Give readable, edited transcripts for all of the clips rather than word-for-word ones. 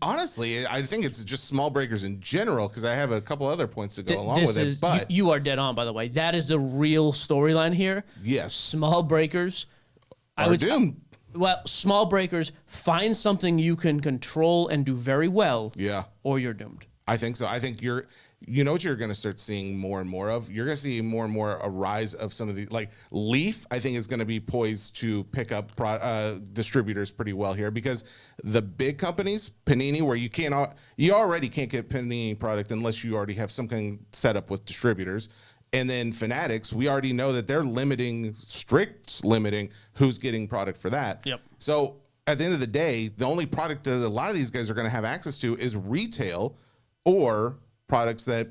Honestly, I think it's just small breakers in general, because I have a couple other points to go along with it. But you are dead on, by the way. That is the real storyline here. Yes. Small breakers are doomed. Well, small breakers, find something you can control and do very well. Yeah. Or you're doomed. I think so. I think you know what you're going to start seeing more and more of? You're going to see more and more a rise of some of the, like Leaf, I think is going to be poised to pick up distributors pretty well here, because the big companies, Panini, where you already can't get Panini product unless you already have something set up with distributors. And then Fanatics, we already know that they're strict limiting who's getting product for that. Yep. So at the end of the day, the only product that a lot of these guys are going to have access to is retail or products that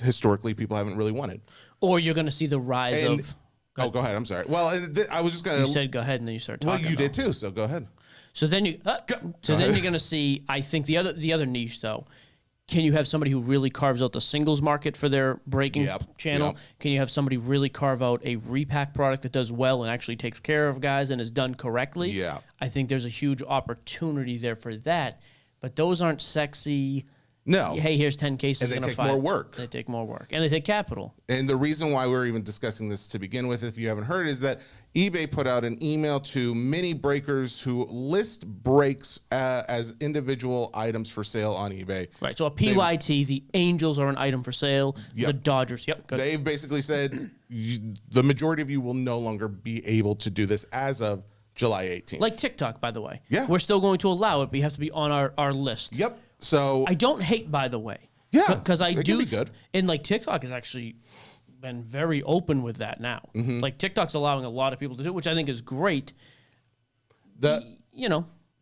historically people haven't really wanted. Or you're going to see the rise of... Go ahead. I'm sorry. Well, I was just going to... You said go ahead, and then you start talking. Well, you did too, so go ahead. So then you're going to see, I think, the other niche, though. Can you have somebody who really carves out the singles market for their breaking channel? Yep. Can you have somebody really carve out a repack product that does well and actually takes care of guys and is done correctly? Yeah. I think there's a huge opportunity there for that. But those aren't sexy... No. Hey, here's 10 cases. And they take more work. They take more work. And they take capital. And the reason why we're even discussing this to begin with, if you haven't heard, is that eBay put out an email to many breakers who list breaks as individual items for sale on eBay. Right. So a PYT, the Angels are an item for sale. Yep. The Dodgers. Yep. Good. They've basically said the majority of you will no longer be able to do this as of July 18th. Like TikTok, by the way. Yeah. We're still going to allow it, but you have to be on our list. Yep. So I don't hate, by the way. Yeah. Because I do. Be good. And like TikTok has actually been very open with that now. Mm-hmm. Like TikTok's allowing a lot of people to do it, which I think is great. The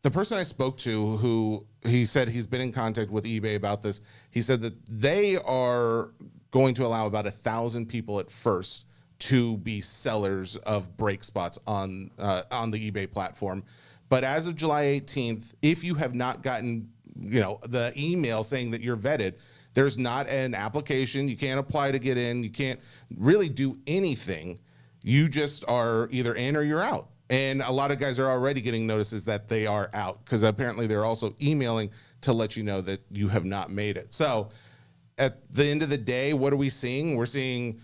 person I spoke to, who he said he's been in contact with eBay about this, he said that they are going to allow about 1,000 people at first to be sellers of break spots on the eBay platform. But as of July 18th, if you have not gotten the email saying that you're vetted, there's not an application. You can't apply to get in. You can't really do anything. You just are either in or you're out. And a lot of guys are already getting notices that they are out, because apparently they're also emailing to let you know that you have not made it. So at the end of the day, what are we seeing? We're seeing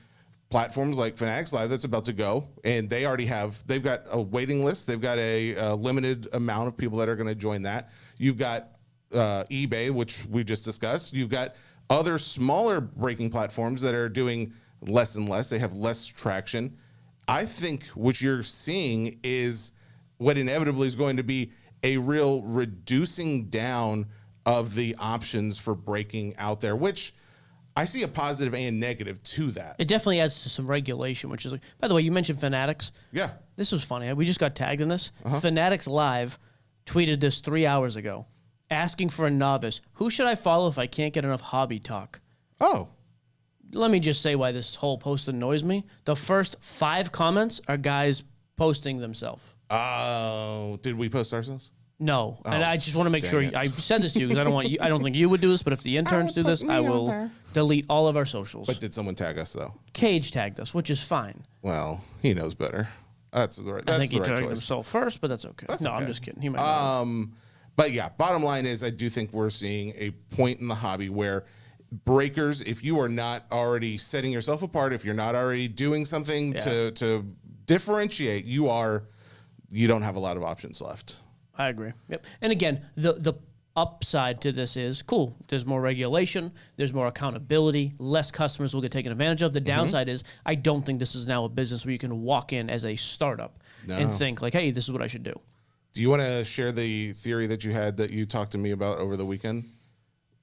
platforms like Fanatics Live that's about to go, and they've got a waiting list. They've got a limited amount of people that are going to join that. You've got eBay, which we just discussed. You've got other smaller breaking platforms that are doing less and less. They have less traction. I think what you're seeing is what inevitably is going to be a real reducing down of the options for breaking out there, which I see a positive and negative to that. It definitely adds to some regulation, which is like, by the way, you mentioned Fanatics. Yeah. This was funny. We just got tagged in this. Fanatics Live tweeted this 3 hours ago, asking for a novice. Who should I follow if I can't get enough hobby talk? Oh. Let me just say why this whole post annoys me. The first 5 comments are guys posting themselves. Oh, did we post ourselves? No, and I just want to make sure I said this to you because I don't think you would do this. But if the interns do this, I will delete all of our socials. But did someone tag us though? Cage tagged us, which is fine. Well, he knows better. That's the right. I think he tagged tagged himself first, but that's okay. No, I'm just kidding. He might not. But yeah, bottom line is, I do think we're seeing a point in the hobby where breakers, if you are not already setting yourself apart, if you're not already doing something to differentiate, you don't have a lot of options left. I agree. Yep. And again, the upside to this is cool. There's more regulation. There's more accountability. Less customers will get taken advantage of. The downside is I don't think this is now a business where you can walk in as a startup and think like, hey, this is what I should do. Do you want to share the theory that you had that you talked to me about over the weekend?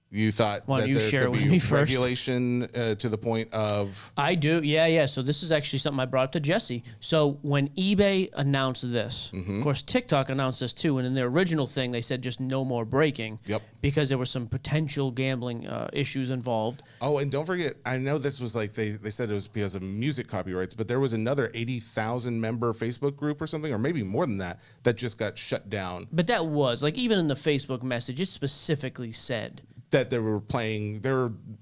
You thought that there could be regulation to the point of... I do, yeah. So this is actually something I brought up to Jesse. So when eBay announced this, of course, TikTok announced this too, and in their original thing, they said just no more breaking because there were some potential gambling issues involved. Oh, and don't forget, I know this was like, they said it was because of music copyrights, but there was another 80,000 member Facebook group or something, or maybe more than that just got shut down. But that was, like, even in the Facebook message, it specifically said... that they were playing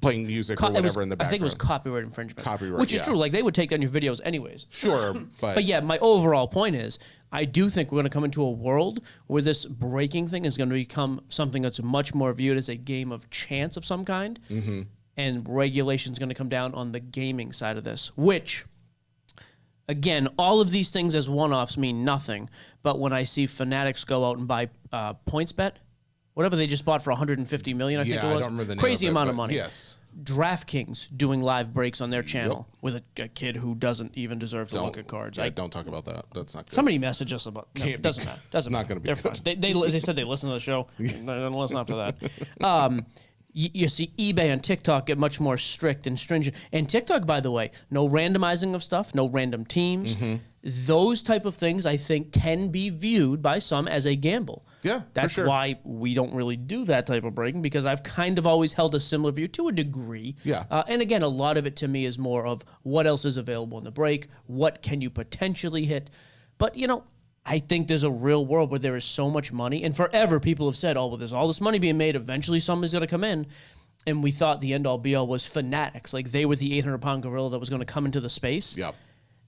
music or whatever in the background. I think it was copyright infringement. Copyright, which is yeah. true. Like, they would take down your videos anyways. Sure, But yeah, my overall point is, I do think we're going to come into a world where this breaking thing is going to become something that's much more viewed as a game of chance of some kind, and regulation is going to come down on the gaming side of this, which, again, all of these things as one-offs mean nothing, but when I see Fanatics go out and buy PointsBet, whatever they just bought for $150 million, I think it was. I don't remember the name Crazy of it, amount of but money. Yes. DraftKings doing live breaks on their channel with a kid who doesn't even deserve to look at cards. Yeah, don't talk about that. That's not good. Somebody message us about. No, it doesn't matter. Doesn't not matter. gonna be They're good. fine. They said they listen to the show. They're gonna listen after that. You see eBay and TikTok get much more strict and stringent. And TikTok, by the way, no randomizing of stuff, no random teams. Those type of things, I think, can be viewed by some as a gamble. Yeah, That's for sure. why we don't really do that type of breaking, because I've kind of always held a similar view to a degree. Yeah. And again, a lot of it to me is more of what else is available in the break, what can you potentially hit. But, I think there's a real world where there is so much money, and forever people have said, oh, well, there's all this money being made, eventually somebody's going to come in, and we thought the end-all be-all was Fanatics, like they were the 800-pound gorilla that was going to come into the space. Yep.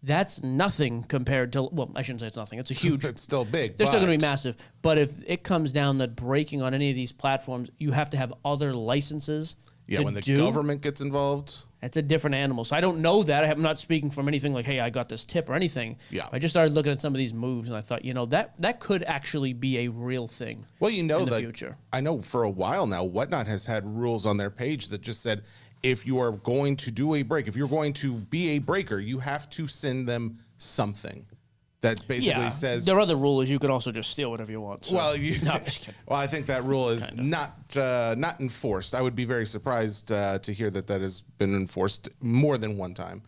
That's nothing compared to, well, I shouldn't say it's nothing. It's a huge. It's still big. They're still going to be massive. But if it comes down that breaking on any of these platforms, you have to have other licenses. Yeah, when the government gets involved. That's a different animal. So I don't know that. I'm not speaking from anything like, hey, I got this tip or anything. Yeah. I just started looking at some of these moves, and I thought, that could actually be a real thing. Well, in the future. I know for a while now, Whatnot has had rules on their page that just said, if you are going to do a break, if you're going to be a breaker, you have to send them something that basically says. Their other rule is you could also just steal whatever you want. So. Well, No, I'm just kidding. well, I think that rule is not enforced. I would be very surprised to hear that has been enforced more than one time.